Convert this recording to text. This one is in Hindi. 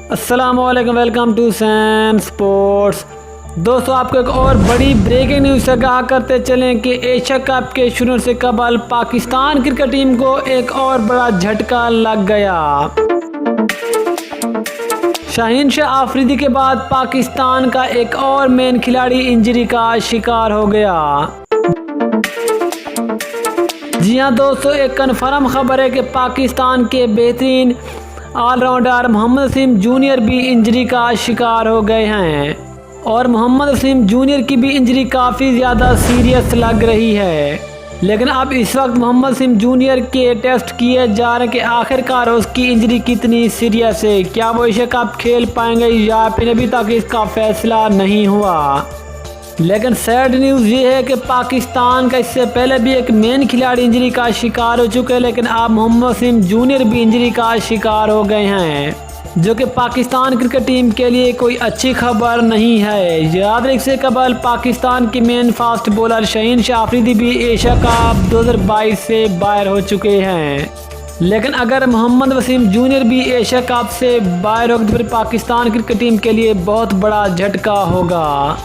अस्सलामुअलैकुम, वेलकम टू सैम स्पोर्ट्स। दोस्तों, आपको एक और बड़ी ब्रेकिंग न्यूज़ से आगाह करते चलें कि एशिया कप के शुरू से कबल पाकिस्तान क्रिकेट टीम को एक और बड़ा झटका लग गया। शाहीन शाह आफरीदी के बाद पाकिस्तान का एक और मेन खिलाड़ी इंजरी का शिकार हो गया। जी हाँ दोस्तों, एक कन्फर्म खबर है कि पाकिस्तान के बेहतरीन ऑलराउंडर मोहम्मद वसीम जूनियर भी इंजरी का शिकार हो गए हैं और मोहम्मद वसीम जूनियर की भी इंजरी काफ़ी ज़्यादा सीरियस लग रही है। लेकिन अब इस वक्त मोहम्मद वसीम जूनियर के टेस्ट किए जा रहे हैं कि आखिरकार उसकी इंजरी कितनी सीरियस है, क्या वो एशिया कप खेल पाएंगे या फिर अभी तक इसका फैसला नहीं हुआ। लेकिन सैड न्यूज़ ये है कि पाकिस्तान का इससे पहले भी एक मेन खिलाड़ी इंजरी का शिकार हो चुके हैं, लेकिन अब मोहम्मद वसीम जूनियर भी इंजरी का शिकार हो गए हैं, जो कि पाकिस्तान क्रिकेट टीम के लिए कोई अच्छी खबर नहीं है। याद रख से कबल पाकिस्तान की main fast bowler Shaheen Shah Afridi भी एशिया कप 2022 से बाहर हो चुके हैं। लेकिन अगर मोहम्मद वसीम जूनियर भी एशिया कप से बाहर हो तो फिर पाकिस्तान क्रिकेट टीम के लिए बहुत बड़ा झटका होगा।